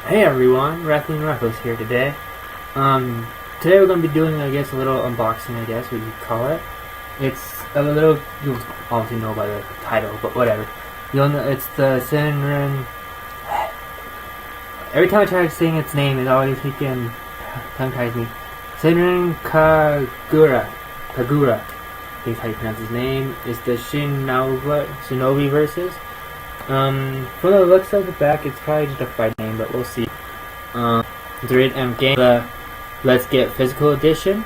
Hey everyone, Wrestling Ruffles here today. Today we're going to be doing, I guess, a little unboxing, I guess we could call it. It's a little, you'll obviously know by the title, but whatever. You'll know, it's the Senran. Every time I try saying its name, it always freaking tongue-ties me. Senran Kagura. Kagura, I think is how you pronounce his name. It's the Shinovi Versus. From the looks of the back, it's probably just a fight name, but we'll see. It's a rated M game, the Let's Get Physical edition.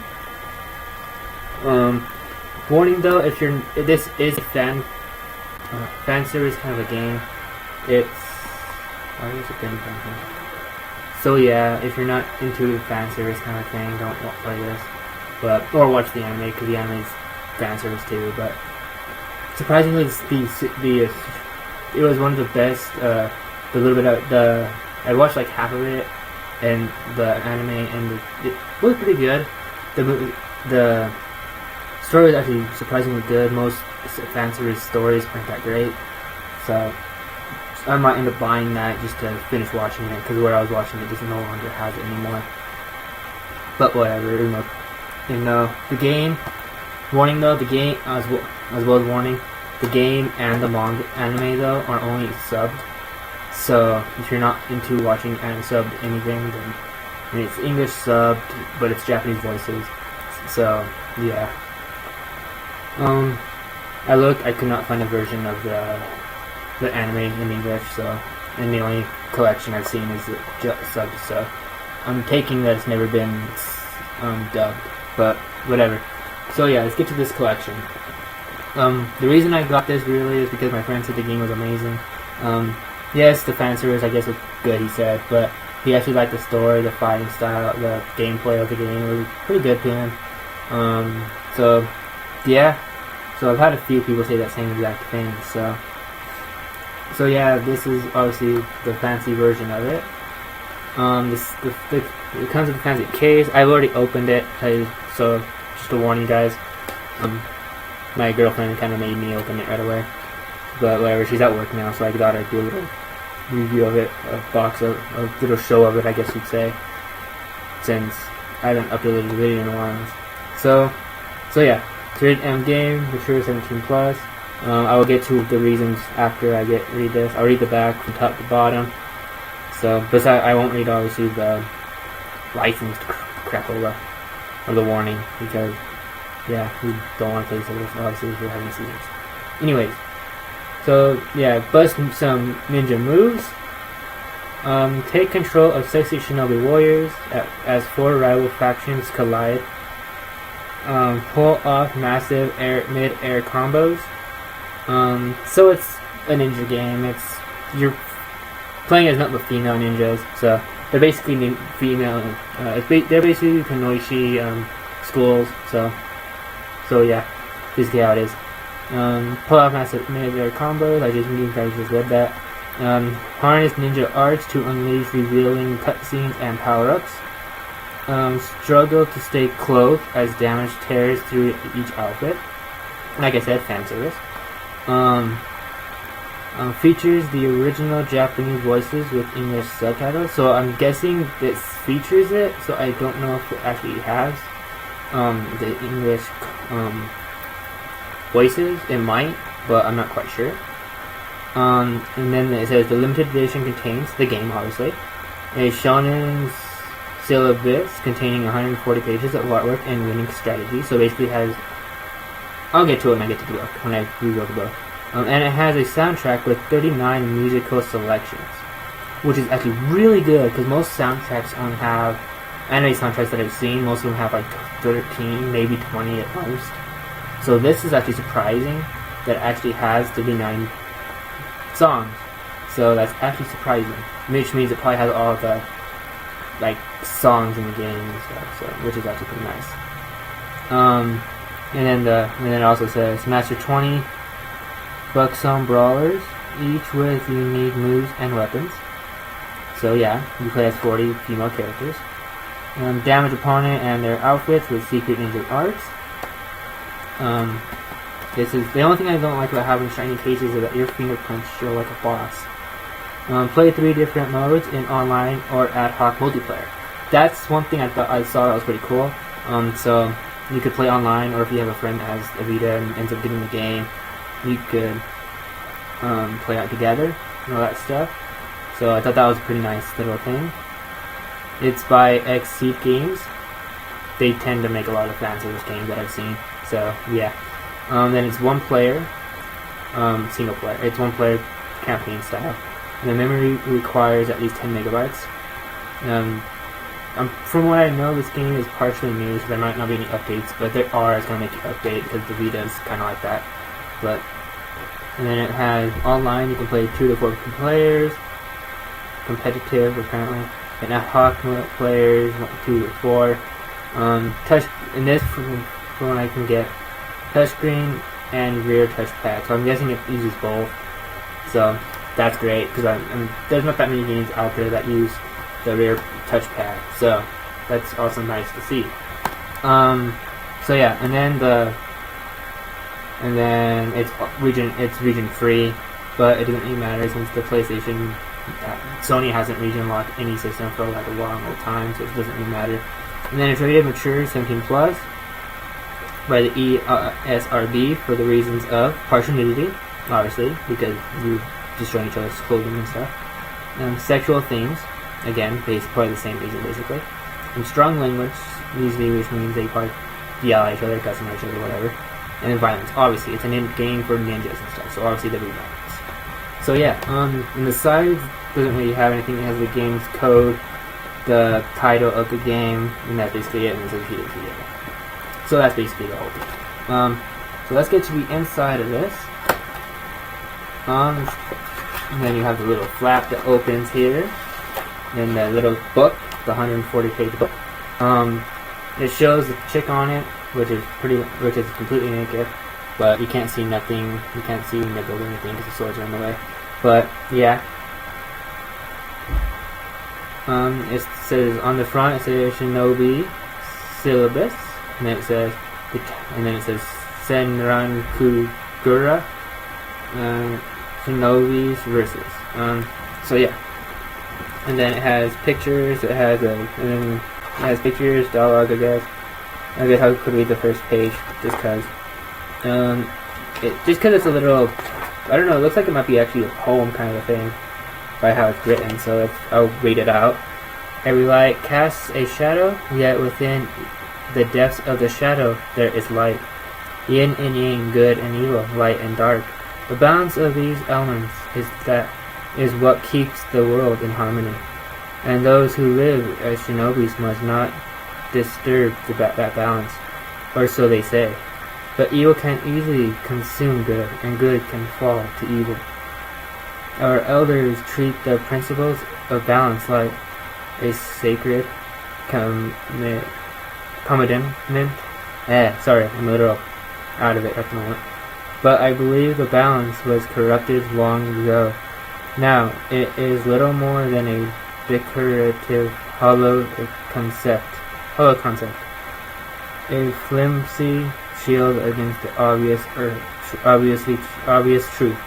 Warning though, if you're, this is a fan service kind of a game. It's, so yeah, if you're not into fan service kind of thing, don't play this. But, or watch the anime, because the anime is fan service too, but surprisingly, it was one of the best. The little bit of I watched like half of it, and the anime, and it was pretty good. The story was actually surprisingly good. Most fan service stories aren't that great, so I might end up buying that just to finish watching it, because where I was watching it just no longer has it anymore. But whatever, the game. Warning though, the game as well as warning. The game and the manga anime though are only subbed, so if you're not into watching and subbed anything, then it's English subbed, but it's Japanese voices. So yeah. I could not find a version of the anime in English, so and the only collection I've seen is subbed. So I'm taking that it's never been dubbed, but whatever. So yeah, let's get to this collection. The reason I got this really is because my friend said the game was amazing. Yes, the fan service I guess was good, he said, but he actually liked the story, the fighting style, the gameplay of the game. It was pretty good to him. So yeah, so I've had a few people say that same exact thing. So yeah, this is obviously the fancy version of it. It comes with a fancy case. I've already opened it, so just to warn you guys. My girlfriend kind of made me open it right away, but whatever, she's at work now, so I thought I'd do a little review of it, a little show of it, I guess you'd say, since I haven't uploaded a video in a while. So yeah, it's rated M game, mature 17 plus. I will get to the reasons after I read this. I'll read the back from top to bottom. So, but I won't read obviously the licensed crap or the warning, because yeah, we don't want to play Syllabus, obviously, if we're having seizures. Anyways, so yeah, bust some ninja moves. Take control of sexy shinobi warriors as four rival factions collide. Pull off massive mid-air combos. So it's a ninja game. You're playing as nothing but female ninjas, so they're basically female. They're basically Kanoishi schools. So yeah, basically how it is. Pull off massive mid-air combos. I just read that. Harness ninja arts to unleash revealing cutscenes and power-ups. Struggle to stay clothed as damage tears through each outfit. Like I said, fan service. Features the original Japanese voices with English subtitles. So I'm guessing this features it. So I don't know if it actually has the English voices. It might, but I'm not quite sure. And then it says the limited edition contains the game, obviously, a Shonen syllabus containing 140 pages of artwork and winning strategy. So basically I'll get to it when I get to the book, when I review the book. And it has a soundtrack with 39 musical selections, which is actually really good, because most soundtracks only have, anime soundtracks that I've seen, most of them have like 13, maybe 20 at most. So this is actually surprising that it actually has 39 songs. So that's actually surprising, which means it probably has all of the like songs in the game and stuff. So which is actually pretty nice. And then it also says Master 20 buxom brawlers, each with unique moves and weapons. So yeah, you play as 40 female characters. Damage opponent and their outfits with secret ninja arts. This is the only thing I don't like about having shiny cases is that your fingerprints show like a boss. Play 3 different modes in online or ad hoc multiplayer. That's one thing I saw that was pretty cool. So you could play online, or if you have a friend that has a Vita and ends up getting the game, you could play out together and all that stuff. So I thought that was a pretty nice little thing. It's by Xseed Games. They tend to make a lot of fanciless games that I've seen. So yeah. Then it's one player, single player. It's one player campaign style. And the memory requires at least 10 megabytes. From what I know, this game is partially new, so there might not be any updates, but there are. It's going to make you update because the Vita is kind of like that. And then it has online. You can play 2 to 4 players, competitive apparently, and ad hoc players 2 to 4. Touch in this, from what I can get, touchscreen and rear touchpad. So I'm guessing it uses both. So that's great because there's not that many games out there that use the rear touchpad. So that's also nice to see. So yeah, and then it's region free, but it doesn't really matter since the PlayStation, Sony hasn't region locked any system for like a long old time, so it doesn't really matter. And then it's rated mature 17 plus by the ESRB for the reasons of partial nudity, obviously, because you're destroying each other's clothing and stuff. Sexual themes, again, probably the same reason basically. And strong language, usually, which means they probably yell at each other, cuss at each other, whatever. And then violence, obviously, it's a game for ninjas and stuff, so obviously there'll be violence. So yeah, and the sides doesn't really have anything. It has the game's code, the title of the game, and that's basically it, and it says here. So that's basically the whole thing. So let's get to the inside of this. And then you have the little flap that opens here. And the little book, the 140-page book. It shows the chick on it, which is completely naked, but you can't see nothing. You can't see nipples or anything because the swords are in the way. But yeah. It says on the front, it says Shinobi Syllabus, and then it says Senran Kagura, Shinovi Versus. So yeah, and then it has pictures. It has pictures, dialogue. I guess I could read the first page just because it's a little. I don't know. It looks like it might be actually a poem kind of a thing by how it's written. So I'll read it out. Every light casts a shadow, yet within the depths of the shadow there is light. Yin and yang, good and evil, light and dark. The balance of these elements is what keeps the world in harmony. And those who live as shinobis must not disturb that balance, or so they say. But evil can easily consume good, and good can fall to evil. Our elders treat the principles of balance like a sacred commandment. Sorry, I'm a little out of it at the moment. But I believe the balance was corrupted long ago. Now it is little more than a decorative hollow concept, a flimsy shield against the obvious truth.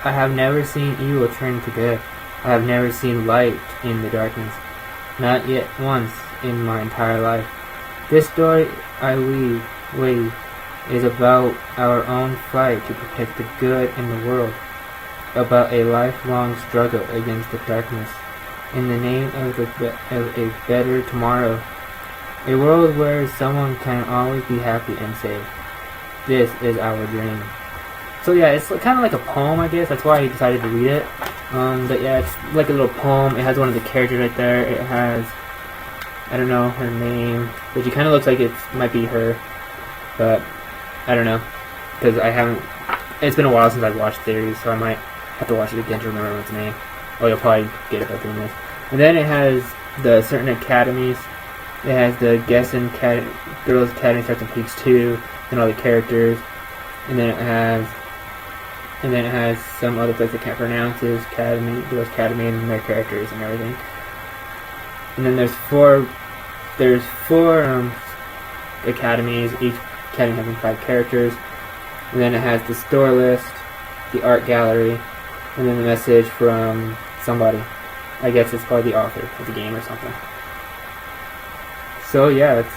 I have never seen evil turn to good. I have never seen light in the darkness, not yet once in my entire life. This story I weave is about our own fight to protect the good in the world, about a lifelong struggle against the darkness, in the name of a better tomorrow, a world where someone can always be happy and safe. This is our dream. So yeah, it's kind of like a poem, I guess. That's why I decided to read it. But yeah, it's like a little poem. It has one of the characters right there. It has, I don't know her name, but she kind of looks like it might be her. But I don't know, because I haven't. It's been a while since I've watched the series, so I might have to watch it again to remember what's name. Oh, you'll probably get it by doing this. And then it has the certain academies. It has the Gessen Girls Academy starts on page 2, and all the characters. And then it has some other place I can't pronounce. Girls Academy, and their characters and everything. And then there's four academies. Each academy having 5 characters. And then it has the store list, the art gallery, and then the message from somebody. I guess it's probably the author of the game or something. So yeah, it's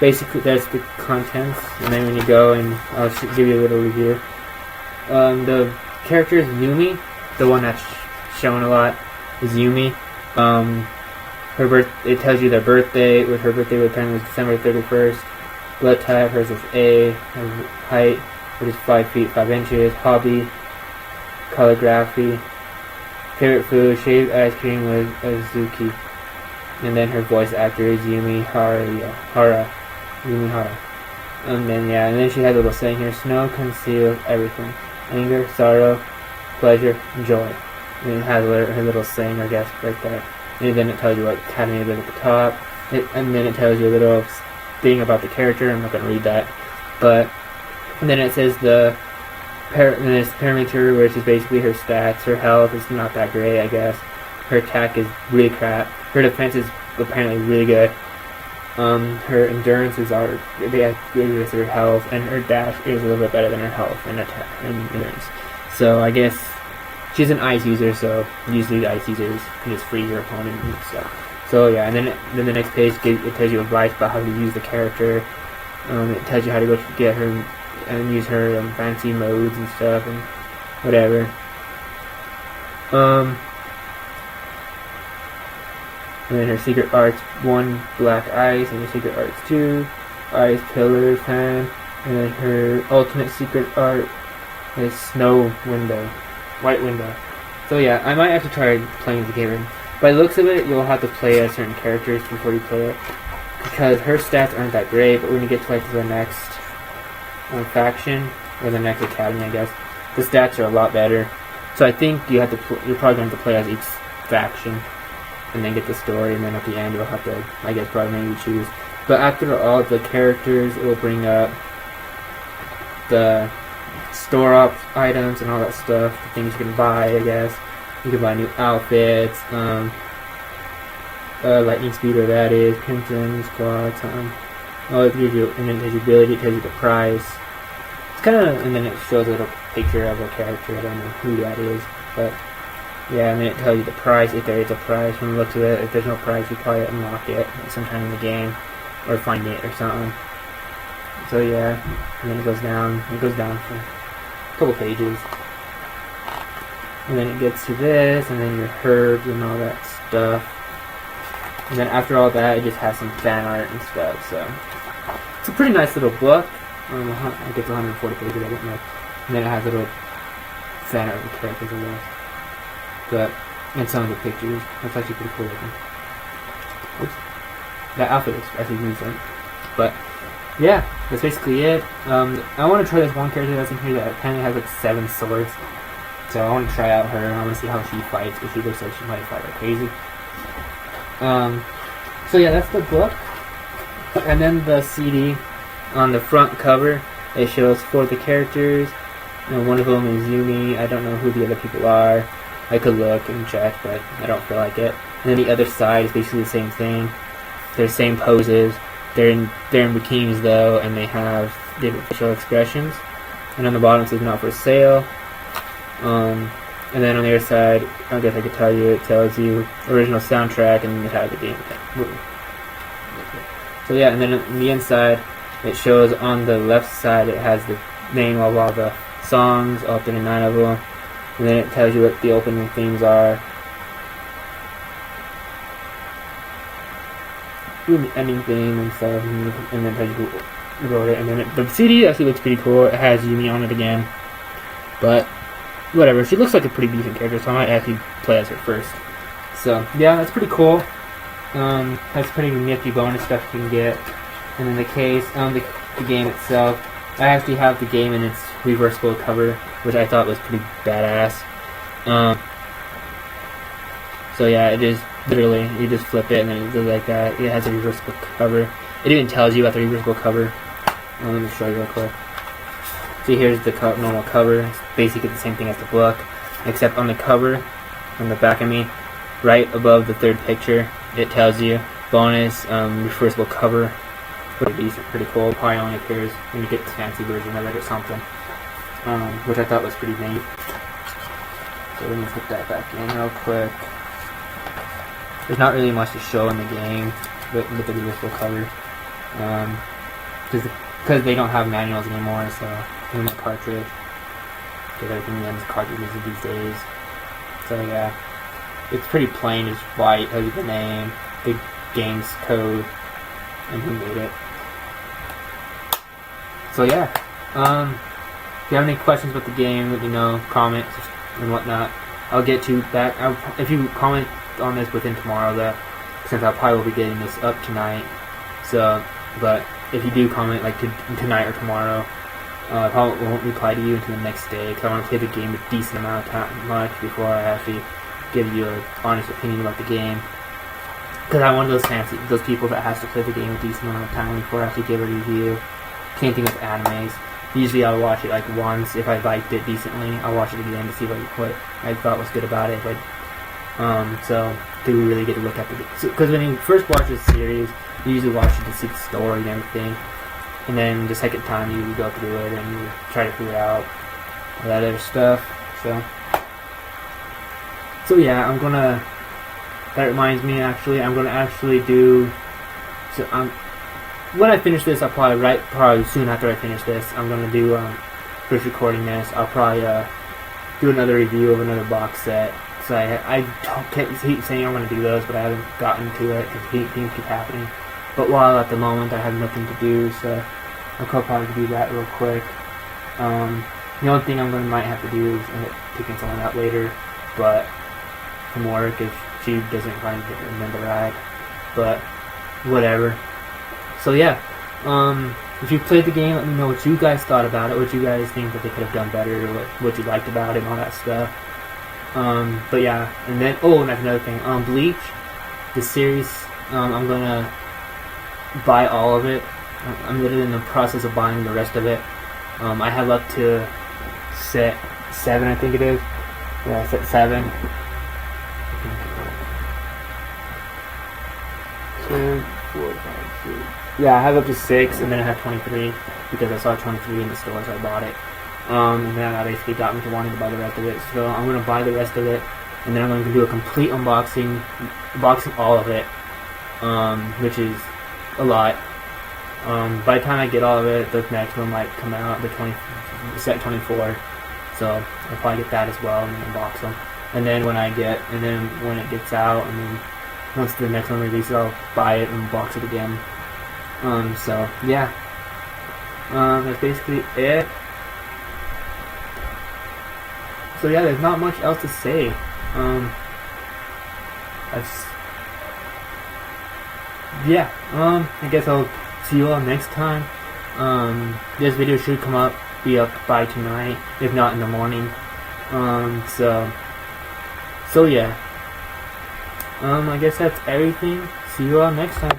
basically that's the contents, and then when you go, and I'll give you a little review. The character is Yumi, the one that's shown a lot is Yumi. It tells you their birthday, which her birthday apparently was December 31st. Blood type, hers is A. Her height, which is 5 feet 5 inches. Hobby, calligraphy. Favorite food, shaved ice cream with Azuki. And then her voice actor is Yumi Hara. And then she has a little saying here: snow conceals everything. Anger, sorrow, pleasure, joy. And it has her little saying, I guess, right there. And then it tells you what academy it is at the top. And then it tells you a little thing about the character. I'm not going to read that. And then it says parameter, which is basically her stats. Her health is not that great, I guess. Her attack is really crap. Her defense is apparently really good. Her endurance is with her health, and her dash is a little bit better than her health and attack and endurance. So I guess she's an ice user, so usually the ice users can just freeze your opponent and stuff. So yeah, and then the next page it tells you advice about how to use the character. It tells you how to go get her and use her fancy modes and stuff and whatever. And then her secret arts 1, black ice, and her secret arts 2, ice pillar fan. And then her ultimate secret art is snow window, white window. So yeah, I might have to try playing the game. By the looks of it, you'll have to play as certain characters before you play it, because her stats aren't that great. But when you get to like the next faction or the next academy, I guess the stats are a lot better. So I think you're probably going to have to play as each faction, and then get the story, and then at the end you'll have to, I guess, probably maybe choose. But after all the characters, it will bring up the store up items and all that stuff, the things you can buy, I guess. You can buy new outfits, lightning speed, where that is, crimson, squad, oh, it gives you, and then it tells you ability, it tells you the price. It's kind of, and then it shows a little picture of a character. I don't know who that is, but yeah, and then it tells you the price, if there is a price. From the looks of it, if there's no price, you probably unlock it sometime in the game, or find it or something. So yeah, and then it goes down for a couple pages. And then it gets to this, and then your herbs and all that stuff. And then after all that, it just has some fan art and stuff, so it's a pretty nice little book. I get to 140 pages, I don't know. And then it has little fan art of the characters, I guess. And some of the pictures. That's actually pretty cool looking. Oops. That outfit is actually decent. But yeah, that's basically it. I want to try this one character that's in here that apparently has like 7 swords. So I want to try out her, and I want to see how she fights, because she looks like she might fight like crazy. So yeah, that's the book. And then the CD, on the front cover, it shows 4 of the characters. And one of them is Yumi. I don't know who the other people are. I could look and check, but I don't feel like it. And then the other side is basically the same thing. They're the same poses. They're in bikinis though, and they have different facial expressions. And on the bottom it says not for sale. And then on the other side, I guess I could tell you, it tells you original soundtrack, and it has the game. So yeah, and then on the inside, it shows on the left side, it has the name of all the songs, all 39 of them. And then it tells you what the opening themes are. The ending theme and stuff, and then tells you who wrote it. And then the CD actually looks pretty cool. It has Yumi on it again. But whatever, she looks like a pretty decent character, so I might actually play as her first. So yeah, that's pretty cool. That's pretty nifty bonus stuff you can get. And then the case, the game itself, I actually have the game in its reversible cover, which I thought was pretty badass. So yeah, it is literally, you just flip it and then it does like that. It has a reversible cover. It even tells you about the reversible cover. Let me show you real quick. See, here's the normal cover. It's basically the same thing as the book, except on the cover, on the back of me, right above the third picture, it tells you bonus reversible cover. Pretty decent, pretty cool. Probably only appears when you get the fancy version of it or something, which I thought was pretty neat. So let me put that back in real quick. There's not really much to show in the game with the beautiful cover. Because they don't have manuals anymore, so in the cartridge. Because everything ends cartridges these days. So yeah, it's pretty plain, just white, has the name, the game's code, and who made it. So yeah, if you have any questions about the game, let me know, comment, and whatnot. I'll get to back, if you comment on this within tomorrow though, since I probably will be getting this up tonight. So, but if you do comment like tonight or tomorrow, I probably won't reply to you until the next day, because I want to play the game a decent amount of time before I actually give you an honest opinion about the game. Because I'm one of those people that has to play the game a decent amount of time before I actually give a review. Same thing with animes. Usually I'll watch it like once. If I liked it decently, I'll watch it again to see what I thought was good about it. But so to really get a look at the, because when you first watch this series, you usually watch it to see the story and everything, and then the second time you go through it and you try to figure out all that other stuff. So yeah, that reminds me, actually, I'm gonna actually do. So when I finish this, I'll probably soon after I finish this, I'm gonna do first recording this. I'll probably do another review of another box set. So I keep saying I'm gonna do those, but I haven't gotten to it because things keep happening. But while at the moment I have nothing to do, so I'll probably do that real quick. The only thing might have to do is end up picking someone out later, but from work if she doesn't find it and then the ride. But whatever. So yeah, if you played the game, let me know what you guys thought about it, what you guys think that they could have done better, or what you liked about it and all that stuff. But yeah, and then, and that's another thing, Bleach, the series, I'm gonna buy all of it. I'm literally in the process of buying the rest of it. I have up to set 7, I think it is. Yeah, set 7. 2, 4, 5, 6. Yeah, I have up to 6, and then I have 23 because I saw 23 in the store, so I bought it. And then that basically got me to wanting to buy the rest of it. So I'm gonna buy the rest of it, and then I'm going to do a complete unboxing all of it, which is a lot. By the time I get all of it, the next one might come out, set 24. So I'll probably get that as well and then unbox them. And then when it gets out, and then once the next one releases, I'll buy it and unbox it again. So yeah, that's basically it. So yeah, there's not much else to say. I guess I'll see you all next time. This video should be up by tonight, if not in the morning. So yeah. I guess that's everything. See you all next time.